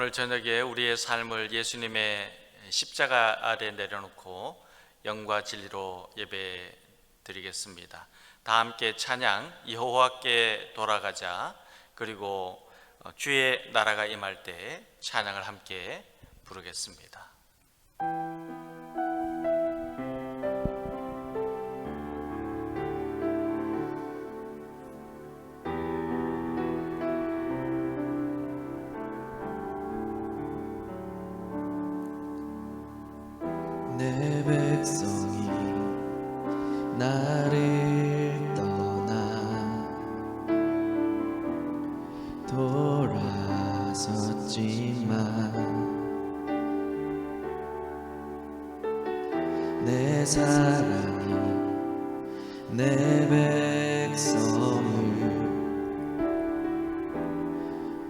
오늘 저녁에 우리의 삶을 예수님의 십자가 아래 내려놓고 영과 진리로 예배 드리겠습니다. 다 함께 찬양 여호와께 돌아가자, 그리고 주의 나라가 임할 때 찬양을 함께 부르겠습니다. 내 백성이 나를 떠나 돌아섰지만 내 사랑이 내 백성을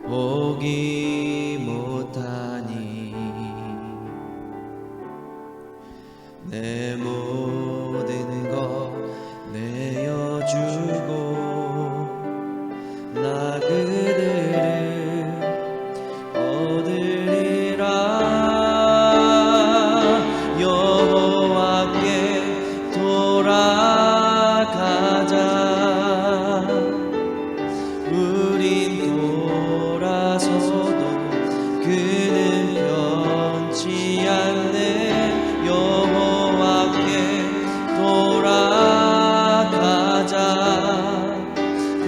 보기 못하니 내 모든 것 내어주고 나 그들을 얻으리라. 여호와께 돌아가자. 우린 돌아서도 그는 변치 않네. 여호와께 돌아가자.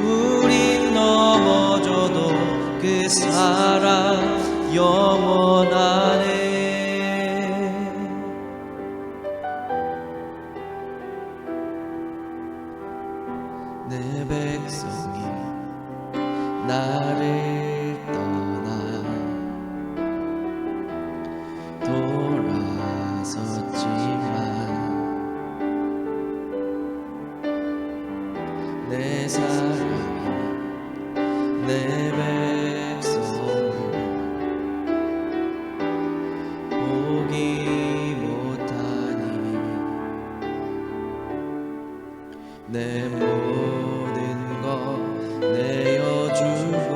우린 넘어져도 그 사랑 영원하네. 내 백성이 나를 떠나 돌아섰지만 내 사랑이 내 백성을 보기 못하니 내 모든 것 내어주고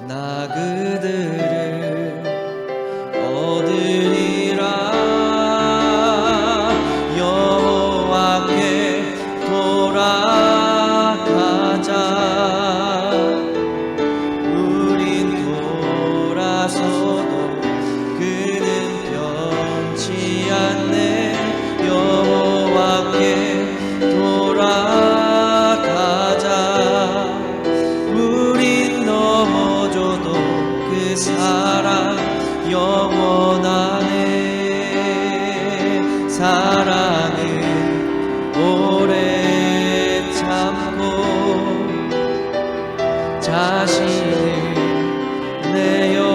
나 그들을 얻으리라. 여호와께 돌아가자. 우린 돌아서도 그는 변치 않네. 여호와께 돌아가자. 우린 넘어져도 그 사랑 영원하네. 사랑은 오래 참고 자신을 내어주네.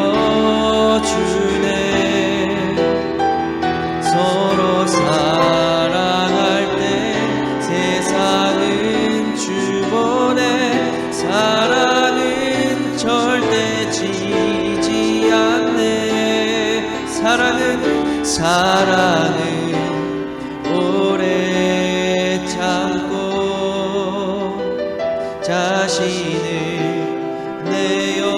서로 사랑할 때 세상은 주보내. 사랑은 절대 지지 않네. 사랑은 오래 참고 자신을 내어주네.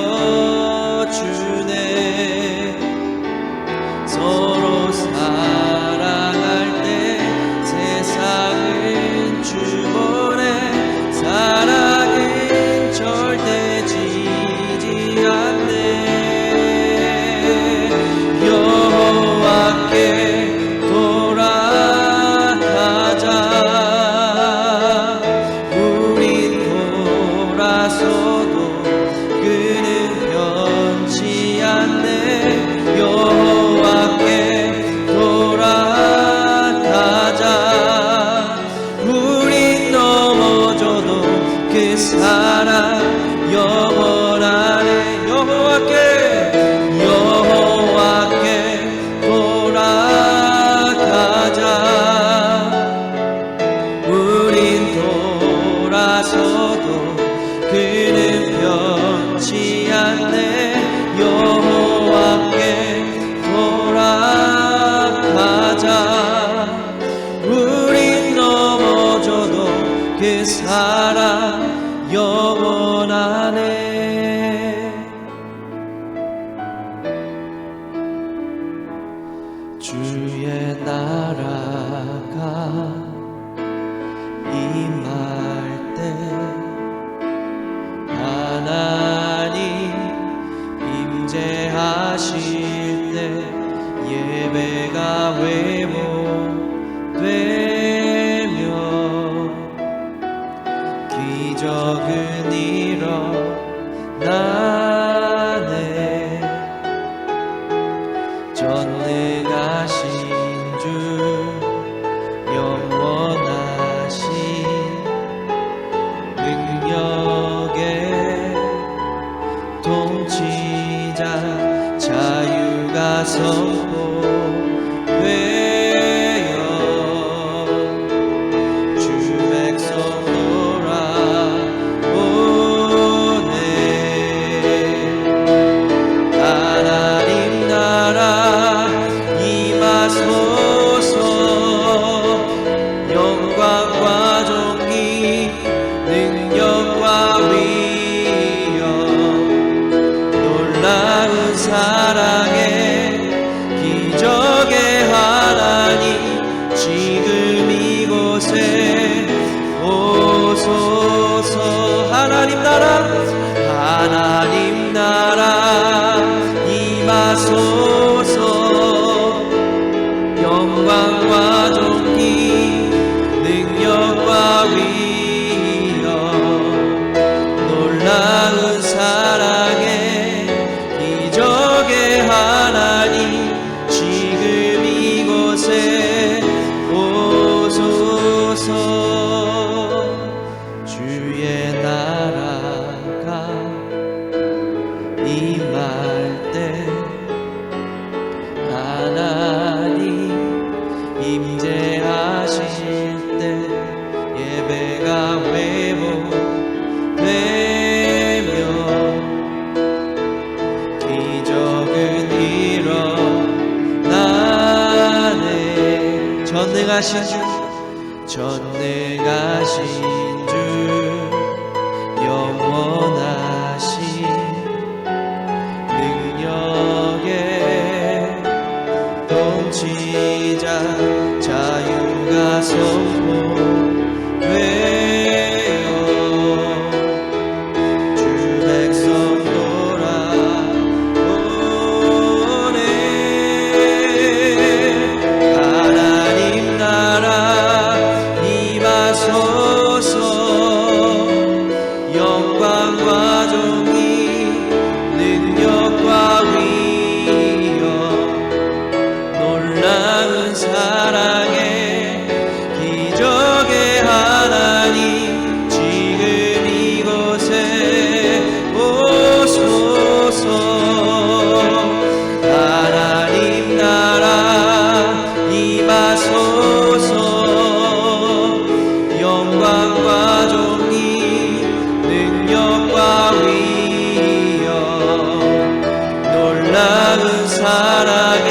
서로 사랑할 때 세상은 주보내. 사랑은 절대 지지 않네. 여호와께 돌아가자. 우린 돌아서도 그는 변치 않네. 여호와께 돌아가자. 우린 넘어져도 그 사랑 영원하네. 여호와께 돌아가자. 우린 돌아서도 그는 변치 않네. 여호와께 돌아가자. 우린 넘어져도 그 사랑 영원하네. 이곳에 오소서. 하나님 나라 임하소서. 영광과 존귀 능력과 위엄 놀라운 사랑의 기적의 하나님 지금 이곳에 오소서. 주의 나라가 임할 때 하나님 임재하실 때 예배가 회복되며 기적은 일어나네. 전능하신 주 영원하신 능력의 통치자 자유가 선포되어 주 백성 돌아오네. 하나님 나라 임하소서. 영광과 존귀 능력과 위엄 놀라운 사랑의 기적의 하나님 지금 이곳에 오소서. 하나님 나라 임하소서. 영광과 존귀 능력과 위엄 놀라운 사랑의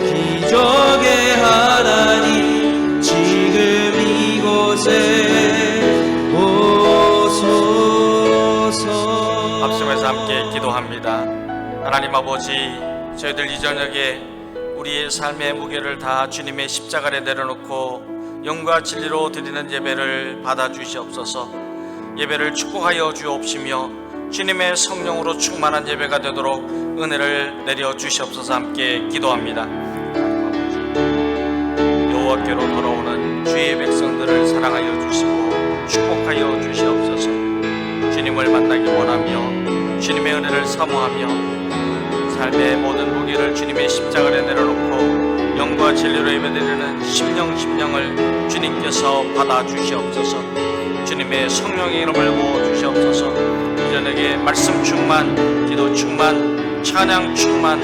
기적의 하나님 지금 이곳에 오소서. 합심해서 함께 기도합니다. 하나님 아버지, 저희들 이 저녁에 우리의 삶의 무게를 다 주님의 십자가 아래 내려놓고 영과 진리로 드리는 예배를 받아주시옵소서. 예배를 축복하여 주옵시며 주님의 성령으로 충만한 예배가 되도록 은혜를 내려주시옵소서. 함께 기도합니다. 여호와께로 돌아오는 주의 백성들을 사랑하여 주시고 축복하여 주시옵소서. 주님을 만나기 원하며 주님의 은혜를 사모하며 삶의 모든 무게를 주님의 십자가 아래 내려놓고 영과 진리로 예배드리는 심령을 주님께서 받아주시옵소서. 주님의 성령의 이름을 부어주시옵소서. 이 저녁에 말씀 충만, 기도 충만, 찬양 충만,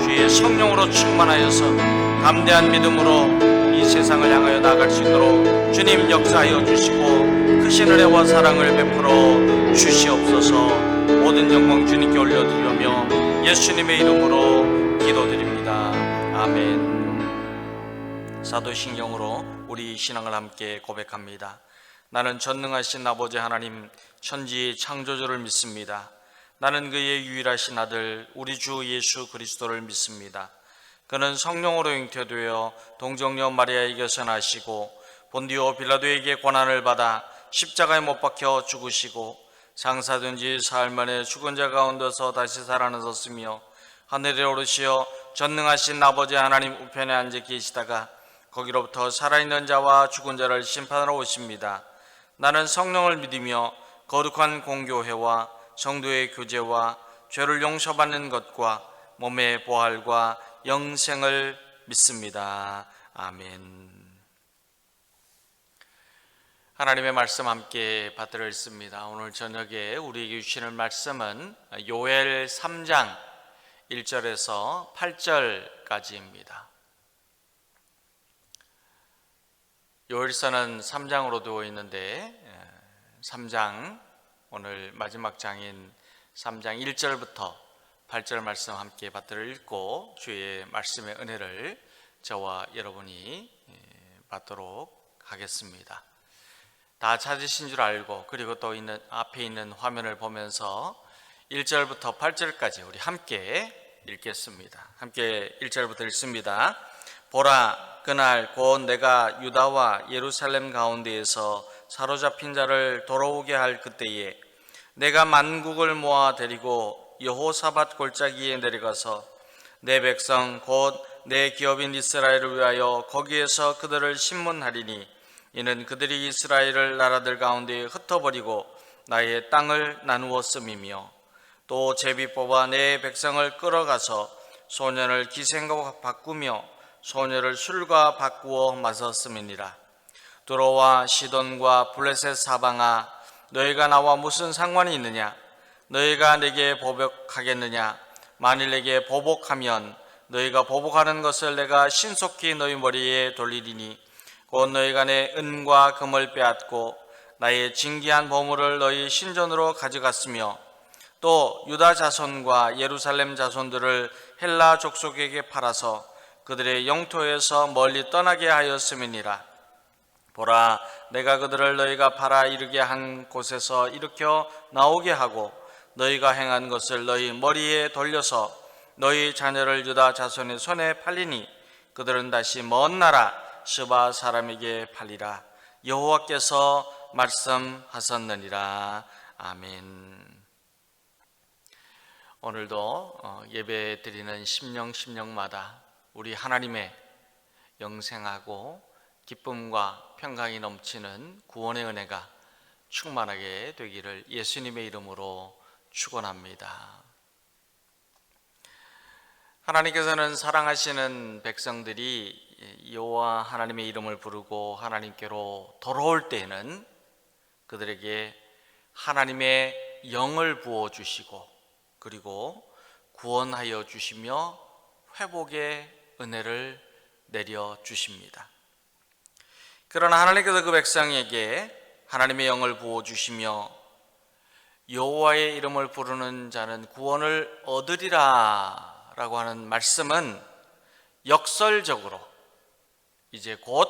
주의 성령으로 충만하여서 담대한 믿음으로 이 세상을 향하여 나아갈 수 있도록 주님 역사하여 주시고 크신 은혜와 사랑을 베풀어 주시옵소서. 모든 영광 주님께 올려드리며 예수님의 이름으로 기도드립니다. 아멘. 사도신경으로 우리 신앙을 함께 고백합니다. 나는 전능하신 아버지 하나님 천지의 창조주를 믿습니다. 나는 그의 유일하신 아들 우리 주 예수 그리스도를 믿습니다. 그는 성령으로 잉태되어 동정녀 마리아에게서 나시고 본디오 빌라도에게 고난을 받아 십자가에 못 박혀 죽으시고 장사된 지 사흘 만에 죽은 자 가운데서 다시 살아나셨으며 하늘에 오르시어 전능하신 아버지 하나님 우편에 앉아 계시다가 거기로부터 살아있는 자와 죽은 자를 심판하러 오십니다. 나는 성령을 믿으며 거룩한 공교회와 성도의 교제와 죄를 용서받는 것과 몸의 부활과 영생을 믿습니다. 아멘. 하나님의 말씀 함께 받들어 읽습니다. 오늘 저녁에 우리에게 주시는 말씀은 요엘 3장 1절에서 8절까지입니다. 요엘서는 3장으로 되어 있는데 3장 오늘 마지막 장인 3장 1절부터 8절 말씀 함께 받들어 읽고 주의 말씀의 은혜를 저와 여러분이 받도록 하겠습니다. 다 찾으신 줄 알고 그리고 또 앞에 있는 화면을 보면서 1절부터 8절까지 우리 함께 읽겠습니다. 함께 1절부터 읽습니다. 보라, 그날 곧 내가 유다와 예루살렘 가운데에서 사로잡힌 자를 돌아오게 할 그때에 내가 만국을 모아 데리고 여호사밧 골짜기에 내려가서 내 백성 곧 내 기업인 이스라엘을 위하여 거기에서 그들을 심문하리니 이는 그들이 이스라엘을 나라들 가운데 흩어버리고 나의 땅을 나누었음이며 또 제비 뽑아 내 백성을 끌어가서 소년을 기생과 바꾸며 소녀를 술과 바꾸어 마셨음이니라. 두로와 시돈과 블레셋 사방아, 너희가 나와 무슨 상관이 있느냐? 너희가 내게 보복하겠느냐? 만일 내게 보복하면 너희가 보복하는 것을 내가 신속히 너희 머리에 돌리리니 곧 너희가 내 은과 금을 빼앗고 나의 진귀한 보물을 너희 신전으로 가져갔으며 또 유다 자손과 예루살렘 자손들을 헬라 족속에게 팔아서 그들의 영토에서 멀리 떠나게 하였음이니라. 보라, 내가 그들을 너희가 팔아 이르게 한 곳에서 일으켜 나오게 하고 너희가 행한 것을 너희 머리에 돌려서 너희 자녀를 유다 자손의 손에 팔리니 그들은 다시 먼 나라 스바 사람에게 팔리라. 여호와께서 말씀하셨느니라. 아멘. 오늘도 예배 드리는 심령마다 우리 하나님의 영생하고 기쁨과 평강이 넘치는 구원의 은혜가 충만하게 되기를 예수님의 이름으로 축원합니다. 하나님께서는 사랑하시는 백성들이 여호와 하나님의 이름을 부르고 하나님께로 돌아올 때에는 그들에게 하나님의 영을 부어주시고 그리고 구원하여 주시며 회복의 은혜를 내려주십니다. 그러나 하나님께서 그 백성에게 하나님의 영을 부어주시며 여호와의 이름을 부르는 자는 구원을 얻으리라 라고 하는 말씀은 역설적으로 이제 곧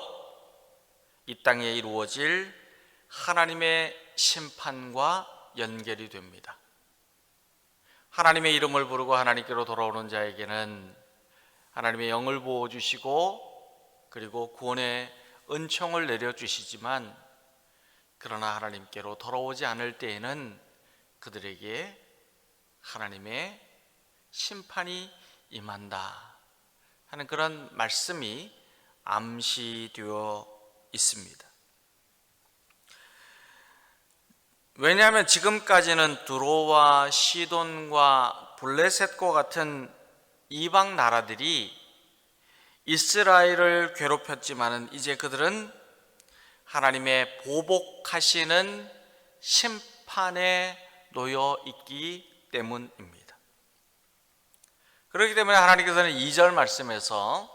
이 땅에 이루어질 하나님의 심판과 연결이 됩니다. 하나님의 이름을 부르고 하나님께로 돌아오는 자에게는 하나님의 영을 부어주시고 그리고 구원의 은총을 내려주시지만 그러나 하나님께로 돌아오지 않을 때에는 그들에게 하나님의 심판이 임한다 하는 그런 말씀이 암시되어 있습니다. 왜냐하면 지금까지는 두로와 시돈과 블레셋과 같은 이방 나라들이 이스라엘을 괴롭혔지만은 이제 그들은 하나님의 보복하시는 심판에 놓여 있기 때문입니다. 그렇기 때문에 하나님께서는 2절 말씀에서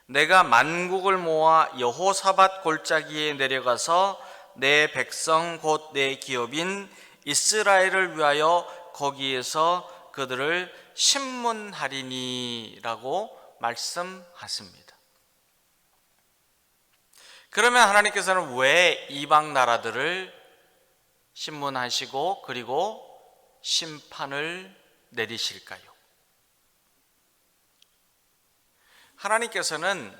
내가 만국을 모아 여호사밧 골짜기에 내려가서 내 백성 곧 내 기업인 이스라엘을 위하여 거기에서 그들을 심문하리니 라고 말씀하십니다. 그러면 하나님께서는 왜 이방 나라들을 심문하시고 그리고 심판을 내리실까요? 하나님께서는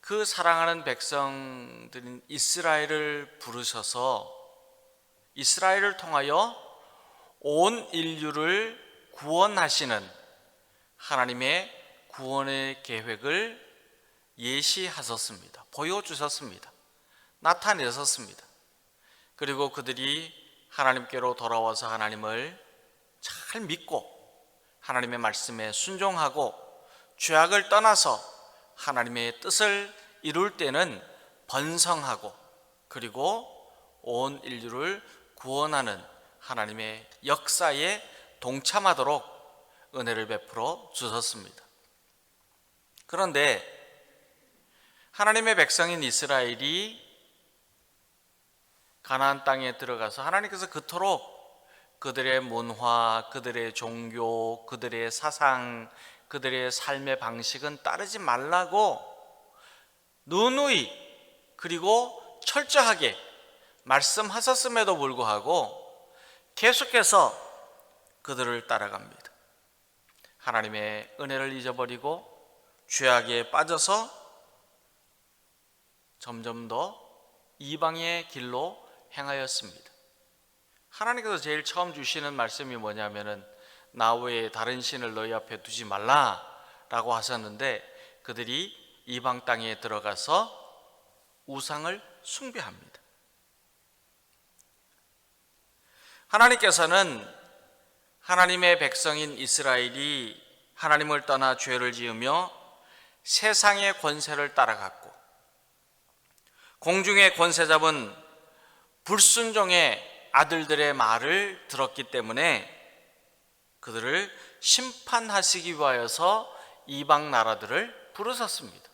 그 사랑하는 백성들인 이스라엘을 부르셔서 이스라엘을 통하여 온 인류를 구원하시는 하나님의 구원의 계획을 예시하셨습니다. 보여주셨습니다. 나타내셨습니다. 그리고 그들이 하나님께로 돌아와서 하나님을 잘 믿고 하나님의 말씀에 순종하고 죄악을 떠나서 하나님의 뜻을 이룰 때는 번성하고 그리고 온 인류를 구원하는 하나님의 역사에 동참하도록 은혜를 베풀어 주셨습니다. 그런데 하나님의 백성인 이스라엘이 가나안 땅에 들어가서 하나님께서 그토록 그들의 문화, 그들의 종교, 그들의 사상, 그들의 삶의 방식은 따르지 말라고 누누이 그리고 철저하게 말씀하셨음에도 불구하고 계속해서 그들을 따라갑니다. 하나님의 은혜를 잊어버리고 죄악에 빠져서 점점 더 이방의 길로 행하였습니다. 하나님께서 제일 처음 주시는 말씀이 뭐냐면은 나 외에 다른 신을 너희 앞에 두지 말라라고 하셨는데 그들이 이방 땅에 들어가서 우상을 숭배합니다. 하나님께서는 하나님의 백성인 이스라엘이 하나님을 떠나 죄를 지으며 세상의 권세를 따라갔고 공중의 권세 잡은 불순종의 아들들의 말을 들었기 때문에 그들을 심판하시기 위하여서 이방 나라들을 부르셨습니다.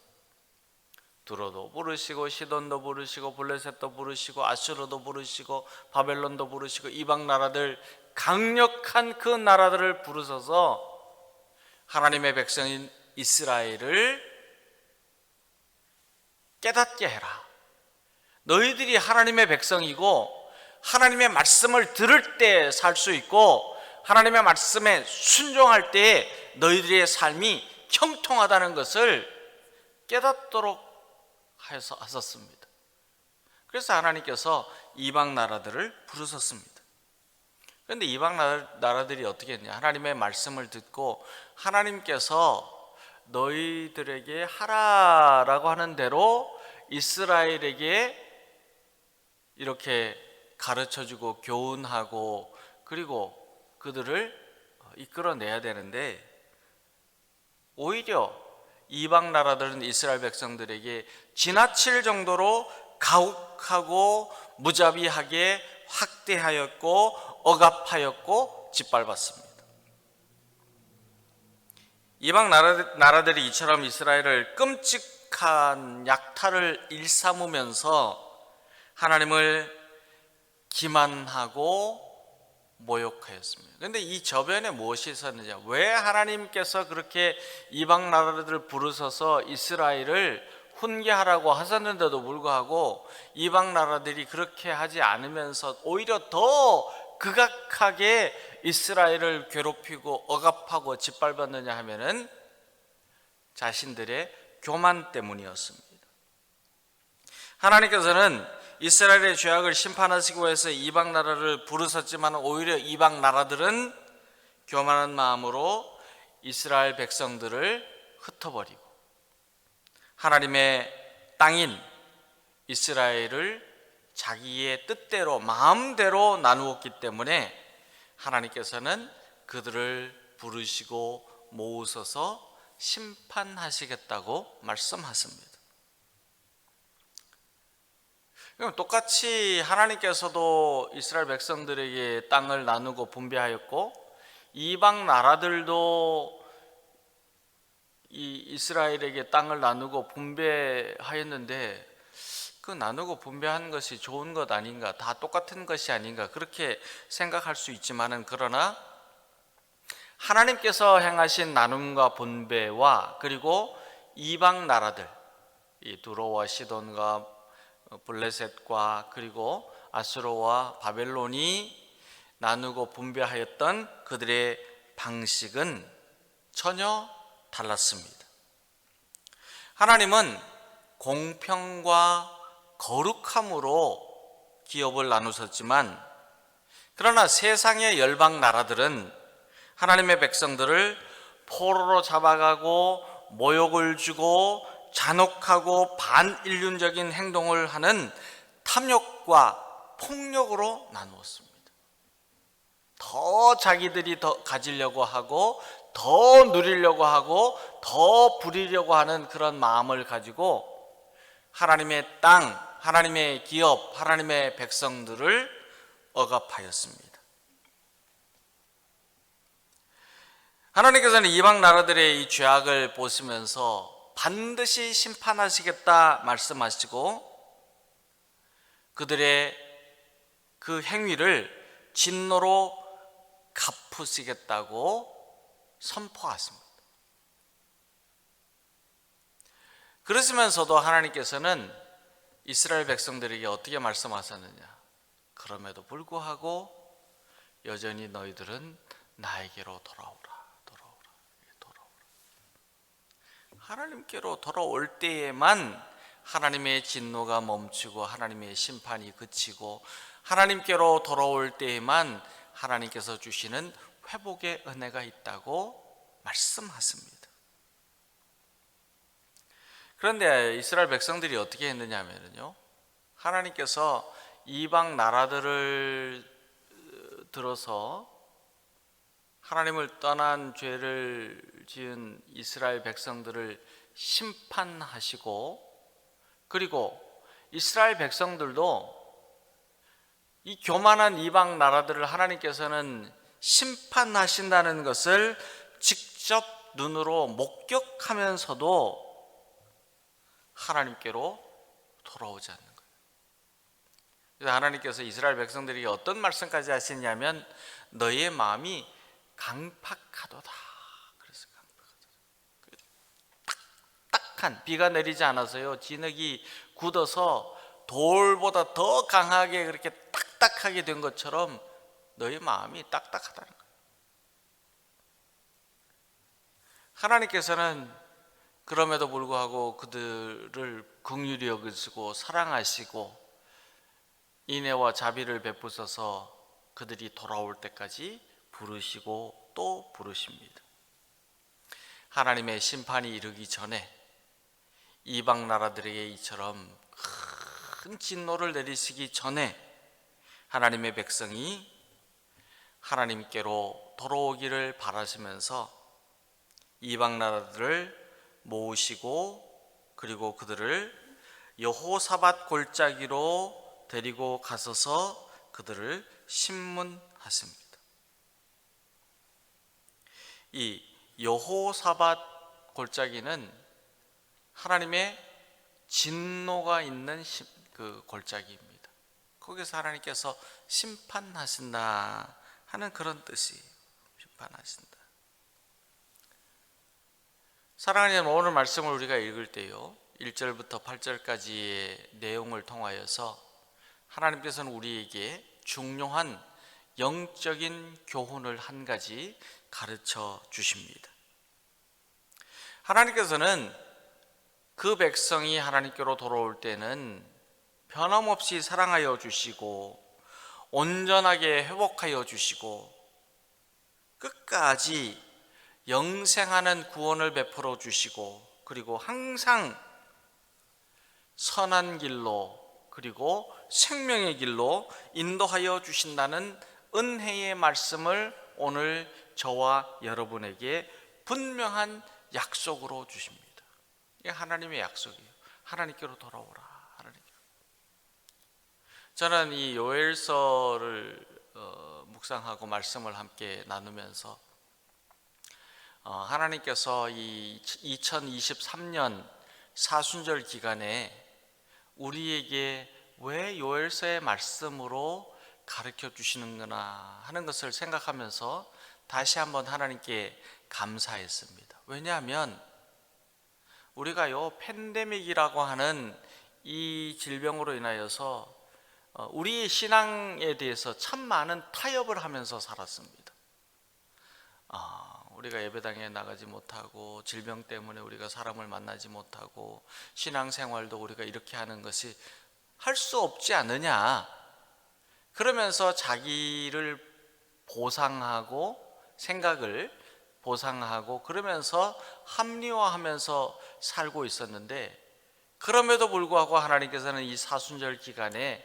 두로도 부르시고 시돈도 부르시고 블레셋도 부르시고 아수르도 부르시고 바벨론도 부르시고 이방 나라들, 강력한 그 나라들을 부르셔서 하나님의 백성인 이스라엘을 깨닫게 해라. 너희들이 하나님의 백성이고 하나님의 말씀을 들을 때 살 수 있고 하나님의 말씀에 순종할 때에 너희들의 삶이 형통하다는 것을 깨닫도록 하셨습니다. 그래서 하나님께서 이방 나라들을 부르셨습니다. 그런데 이방 나라들이 어떻게 했냐? 하나님의 말씀을 듣고 하나님께서 너희들에게 하라라고 하는 대로 이스라엘에게 이렇게 가르쳐주고 교훈하고 그리고 그들을 이끌어내야 되는데 오히려 이방 나라들은 이스라엘 백성들에게 지나칠 정도로 가혹하고 무자비하게 학대하였고 억압하였고 짓밟았습니다. 이방 나라들이 이처럼 이스라엘을 끔찍한 약탈을 일삼으면서 하나님을 기만하고 모욕하였습니다. 그런데 이 저변에 무엇이 있었느냐? 왜 하나님께서 그렇게 이방 나라들을 부르셔서 이스라엘을 훈계하라고 하셨는데도 불구하고 이방 나라들이 그렇게 하지 않으면서 오히려 더 극악하게 이스라엘을 괴롭히고 억압하고 짓밟았느냐 하면은 자신들의 교만 때문이었습니다. 하나님께서는 이스라엘의 죄악을 심판하시기 위해서 이방 나라를 부르셨지만 오히려 이방 나라들은 교만한 마음으로 이스라엘 백성들을 흩어버리고 하나님의 땅인 이스라엘을 자기의 뜻대로 마음대로 나누었기 때문에 하나님께서는 그들을 부르시고 모으셔서 심판하시겠다고 말씀하십니다. 그럼 똑같이 하나님께서도 이스라엘 백성들에게 땅을 나누고 분배하였고 이방 나라들도 이 이스라엘에게 땅을 나누고 분배하였는데 그 나누고 분배하는 것이 좋은 것 아닌가, 다 똑같은 것이 아닌가 그렇게 생각할 수 있지만은 그러나 하나님께서 행하신 나눔과 분배와 그리고 이방 나라들 이 두로와 시돈과 블레셋과 그리고 아수르와 바벨론이 나누고 분배하였던 그들의 방식은 전혀 달랐습니다. 하나님은 공평과 거룩함으로 기업을 나누셨지만 그러나 세상의 열방 나라들은 하나님의 백성들을 포로로 잡아가고 모욕을 주고 잔혹하고 반인륜적인 행동을 하는 탐욕과 폭력으로 나누었습니다. 더 자기들이 더 가지려고 하고 더 누리려고 하고 더 부리려고 하는 그런 마음을 가지고 하나님의 땅, 하나님의 기업, 하나님의 백성들을 억압하였습니다. 하나님께서는 이방 나라들의 이 죄악을 보시면서 반드시 심판하시겠다 말씀하시고 그들의 그 행위를 진노로 갚으시겠다고 선포하십니다. 그러시면서도 하나님께서는 이스라엘 백성들에게 어떻게 말씀하셨느냐? 그럼에도 불구하고 여전히 너희들은 나에게로 돌아오라. 하나님께로 돌아올 때에만 하나님의 진노가 멈추고 하나님의 심판이 그치고, 하나님께로 돌아올 때에만 하나님께서 주시는 회복의 은혜가 있다고 말씀하십니다. 그런데 이스라엘 백성들이 어떻게 했느냐 하면요, 하나님께서 이방 나라들을 들어서 하나님을 떠난 죄를 지은 이스라엘 백성들을 심판하시고, 그리고 이스라엘 백성들도 이 교만한 이방 나라들을 하나님께서는 심판하신다는 것을 직접 눈으로 목격하면서도 하나님께로 돌아오지 않는 거예요. 그래서 하나님께서 이스라엘 백성들에게 어떤 말씀까지 하시냐면, 너의 마음이 강팍하도다. 그래서 딱딱한, 비가 내리지 않아서요, 진흙이 굳어서 돌보다 더 강하게 그렇게 딱딱하게 된 것처럼 너의 마음이 딱딱하다는 거예요. 하나님께서는 그럼에도 불구하고 그들을 긍휼히 여기시고 사랑하시고 인애와 자비를 베푸셔서 그들이 돌아올 때까지 부르시고 또 부르십니다. 하나님의 심판이 이르기 전에 이방 나라들에게 이처럼 큰 진노를 내리시기 전에 하나님의 백성이 하나님께로 돌아오기를 바라시면서 이방 나라들을 모으시고, 그리고 그들을 여호사밧 골짜기로 데리고 가서서 그들을 심문하십니다. 이 여호사밧 골짜기는 하나님의 진노가 있는 그 골짜기입니다. 거기서 하나님께서 심판하신다 하는 그런 뜻이에요. 심판하신다. 사랑하는 여러분, 오늘 말씀을 우리가 읽을 때요, 1절부터 8절까지의 내용을 통하여서 하나님께서는 우리에게 중요한 영적인 교훈을 한 가지 가르쳐 주십니다. 하나님께서는 그 백성이 하나님께로 돌아올 때는 변함없이 사랑하여 주시고 온전하게 회복하여 주시고 끝까지 영생하는 구원을 베풀어 주시고, 그리고 항상 선한 길로, 그리고 생명의 길로 인도하여 주신다는 은혜의 말씀을 오늘 저와 여러분에게 분명한 약속으로 주십니다. 이게 하나님의 약속이에요. 하나님께로 돌아오라. 하나님께로. 저는 이 요엘서를 묵상하고 말씀을 함께 나누면서 하나님께서 이 2023년 사순절 기간에 우리에게 왜 요엘서의 말씀으로 가르쳐 주시는구나 하는 것을 생각하면서 다시 한번 하나님께 감사했습니다. 왜냐하면 우리가요, 팬데믹이라고 하는 이 질병으로 인하여서 우리의 신앙에 대해서 참 많은 타협을 하면서 살았습니다. 우리가 예배당에 나가지 못하고, 질병 때문에 우리가 사람을 만나지 못하고, 신앙생활도 우리가 이렇게 하는 것이 할 수 없지 않느냐, 그러면서 자기를 보상하고 생각을 보상하고 그러면서 합리화하면서 살고 있었는데, 그럼에도 불구하고 하나님께서는 이 사순절 기간에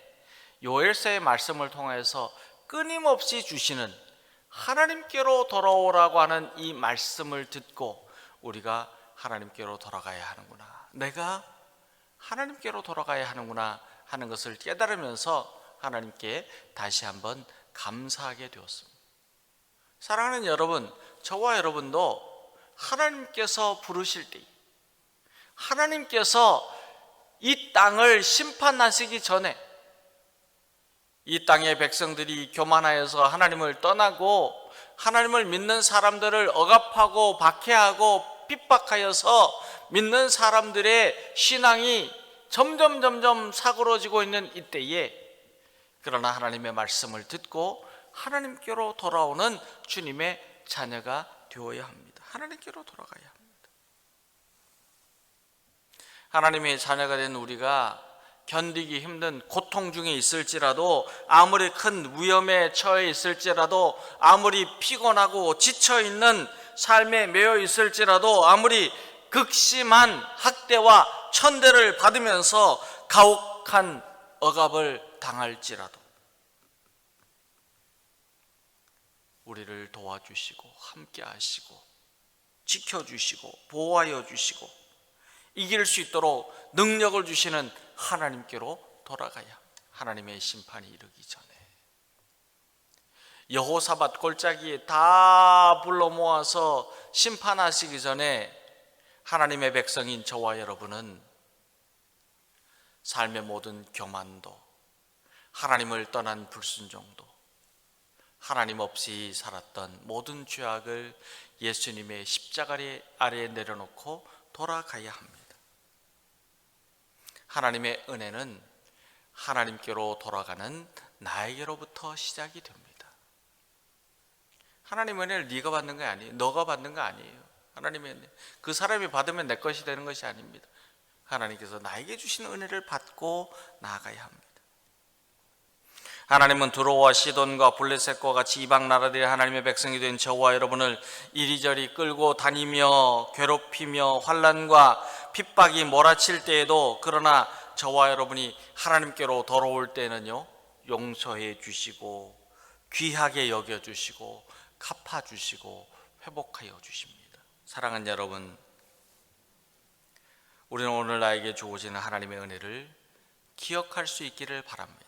요엘서의 말씀을 통해서 끊임없이 주시는 하나님께로 돌아오라고 하는 이 말씀을 듣고 우리가 하나님께로 돌아가야 하는구나, 내가 하나님께로 돌아가야 하는구나 하는 것을 깨달으면서 하나님께 다시 한번 감사하게 되었습니다. 사랑하는 여러분, 저와 여러분도 하나님께서 부르실 때, 하나님께서 이 땅을 심판하시기 전에 이 땅의 백성들이 교만하여서 하나님을 떠나고 하나님을 믿는 사람들을 억압하고 박해하고 핍박하여서 믿는 사람들의 신앙이 점점 사그러지고 있는 이때에, 그러나 하나님의 말씀을 듣고 하나님께로 돌아오는 주님의 자녀가 되어야 합니다. 하나님께로 돌아가야 합니다. 하나님의 자녀가 된 우리가 견디기 힘든 고통 중에 있을지라도, 아무리 큰 위험에 처해 있을지라도, 아무리 피곤하고 지쳐있는 삶에 매여 있을지라도, 아무리 극심한 학대와 천대를 받으면서 가혹한 억압을 당할지라도 우리를 도와주시고 함께 하시고 지켜주시고 보호하여 주시고 이길 수 있도록 능력을 주시는 하나님께로 돌아가야 하나님의 심판이 이르기 전에, 여호사밧 골짜기에 다 불러 모아서 심판하시기 전에 하나님의 백성인 저와 여러분은 삶의 모든 교만도, 하나님을 떠난 불순종도, 하나님 없이 살았던 모든 죄악을 예수님의 십자가 아래에 내려놓고 돌아가야 합니다. 하나님의 은혜는 하나님께로 돌아가는 나에게로부터 시작이 됩니다. 하나님의 은혜를 네가 받는 거 아니에요. 너가 받는 거 아니에요. 하나님의 은혜, 그 사람이 받으면 내 것이 되는 것이 아닙니다. 하나님께서 나에게 주신 은혜를 받고 나아가야 합니다. 하나님은 두로와 시돈과 블레셋과 같이 이방 나라들의 하나님의 백성이 된 저와 여러분을 이리저리 끌고 다니며 괴롭히며 환난과 핍박이 몰아칠 때에도, 그러나 저와 여러분이 하나님께로 돌아올 때는요, 용서해 주시고 귀하게 여겨주시고 갚아주시고 회복하여 주십니다. 사랑하는 여러분, 우리는 오늘 나에게 주어지는 하나님의 은혜를 기억할 수 있기를 바랍니다.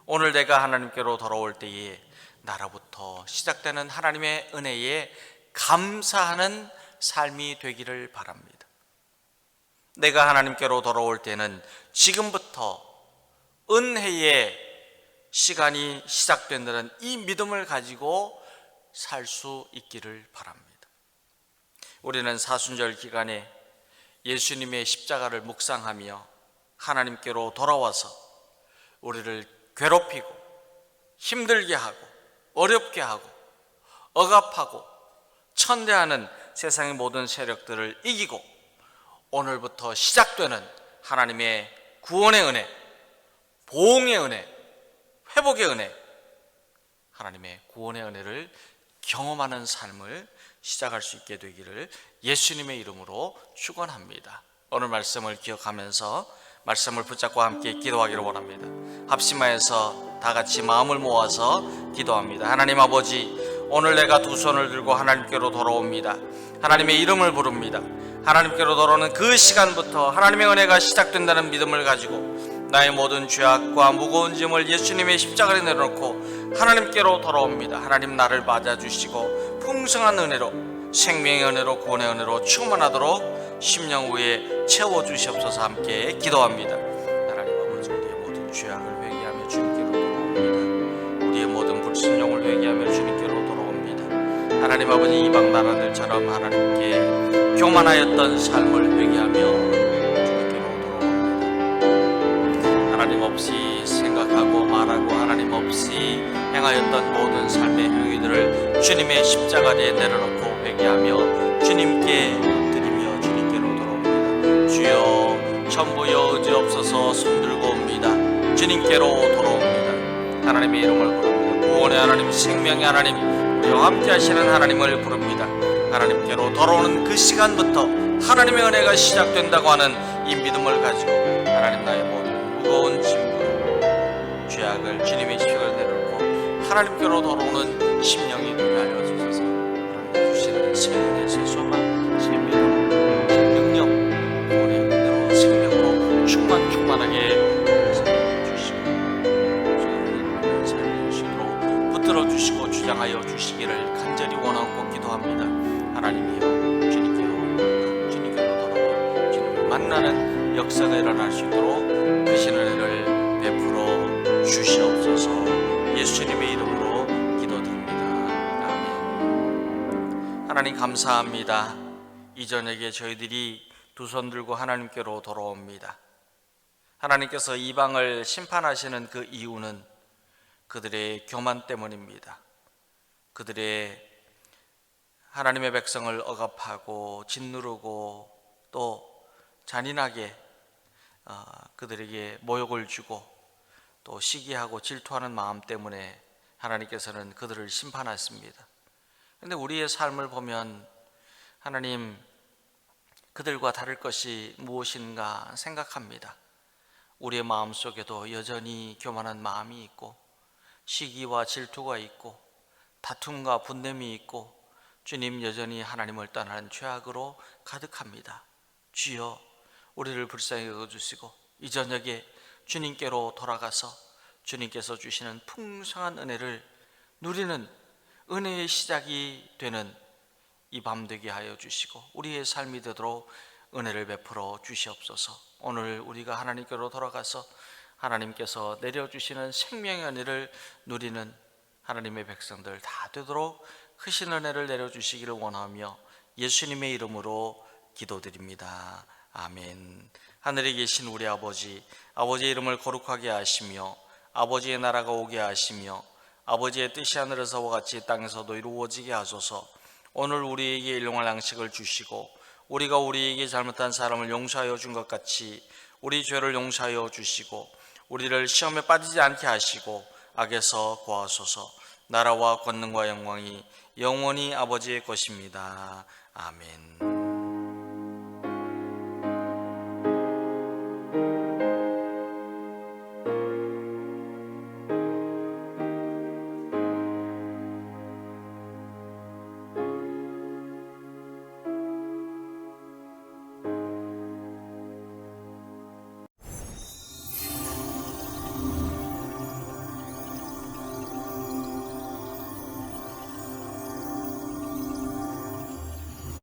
오늘 내가 하나님께로 돌아올 때에 나로부터 시작되는 하나님의 은혜에 감사하는 삶이 되기를 바랍니다. 내가 하나님께로 돌아올 때는 지금부터 은혜의 시간이 시작된다는 이 믿음을 가지고 살 수 있기를 바랍니다. 우리는 사순절 기간에 예수님의 십자가를 묵상하며 하나님께로 돌아와서 우리를 괴롭히고 힘들게 하고 어렵게 하고 억압하고 천대하는 세상의 모든 세력들을 이기고 오늘부터 시작되는 하나님의 구원의 은혜, 보응의 은혜, 회복의 은혜, 하나님의 구원의 은혜를 경험하는 삶을 시작할 수 있게 되기를 예수님의 이름으로 축원합니다. 오늘 말씀을 기억하면서 말씀을 붙잡고 함께 기도하기를 원합니다. 합심하여서 다 같이 마음을 모아서 기도합니다. 하나님 아버지, 오늘 내가 두 손을 들고 하나님께로 돌아옵니다. 하나님의 이름을 부릅니다. 하나님께로 돌아오는 그 시간부터 하나님의 은혜가 시작된다는 믿음을 가지고 나의 모든 죄악과 무거운 짐을 예수님의 십자가에 내려놓고 하나님께로 돌아옵니다. 하나님, 나를 맞아주시고 풍성한 은혜로, 생명의 은혜로, 구원의 은혜로 충만하도록 심령 위에 채워주시옵소서. 함께 기도합니다. 하나님 아버지, 우리의 모든 죄악을 회개하며 주님께로 돌아옵니다. 우리의 모든 불순종을 회개하며 주님께로 돌아옵니다. 하나님 아버지, 이방 나라들처럼 하나님께 교만하였던 삶을 회개하며 주님께로 돌아옵니다. 하나님 없이 생각하고 말하고 하나님 없이 행하였던 모든 삶의 행위들을 주님의 십자가에 내려놓고 회개하며 주님께 드리며 주님께로 돌아옵니다. 주여, 전부여 의지없어서 손들고 옵니다. 주님께로 돌아옵니다. 하나님의 이름을 부릅니다. 구원의 하나님, 생명의 하나님, 우리와 함께 하시는 하나님을 부릅니다. 하나님께로 돌아오는 그 시간부터 하나님의 은혜가 시작된다고 하는 이 믿음을 가지고 하나님, 나의 모든 무거운 짐과 죄악을 주님의 십자가에 내려놓고 하나님께로 돌아오는 심령이 되게 하여 주소서. 하나님 주시는 새 은혜, 새 소망, 새 믿음, 능력, 구원의 은혜로 생명으로 충만하게 주시고 주님의 삶을 주시도록 붙들어 주시고 주장하여 주시기를 간절히 원하고 기도합니다. 하나님이여, 주님께로 돌아와 주님을 만나는 역사가 일어날 수 있도록 크신 은혜를 베풀어 주시옵소서. 예수님의 이름으로 기도드립니다. 아멘. 하나님 감사합니다. 이 저녁에 저희들이 두 손 들고 하나님께로 돌아옵니다. 하나님께서 이방을 심판하시는 그 이유는 그들의 교만 때문입니다. 그들의 하나님의 백성을 억압하고 짓누르고 또 잔인하게 그들에게 모욕을 주고 또 시기하고 질투하는 마음 때문에 하나님께서는 그들을 심판하십니다. 그런데 우리의 삶을 보면 하나님 그들과 다를 것이 무엇인가 생각합니다. 우리의 마음속에도 여전히 교만한 마음이 있고 시기와 질투가 있고 다툼과 분냄이 있고 주님 여전히 하나님을 떠나는 죄악으로 가득합니다. 주여 우리를 불쌍히 여겨주시고 이 저녁에 주님께로 돌아가서 주님께서 주시는 풍성한 은혜를 누리는 은혜의 시작이 되는 이 밤 되게 하여 주시고 우리의 삶이 되도록 은혜를 베풀어 주시옵소서. 오늘 우리가 하나님께로 돌아가서 하나님께서 내려주시는 생명의 은혜를 누리는 하나님의 백성들 다 되도록 크신 은혜를 내려주시기를 원하며 예수님의 이름으로 기도드립니다. 아멘. 하늘에 계신 우리 아버지, 아버지의 이름을 거룩하게 하시며 아버지의 나라가 오게 하시며 아버지의 뜻이 하늘에서와 같이 땅에서도 이루어지게 하소서. 오늘 우리에게 일용할 양식을 주시고 우리가 우리에게 잘못한 사람을 용서하여 준 것 같이 우리 죄를 용서하여 주시고 우리를 시험에 빠지지 않게 하시고 악에서 구하소서. 나라와 권능과 영광이 영원히 아버지의 것입니다. 아멘.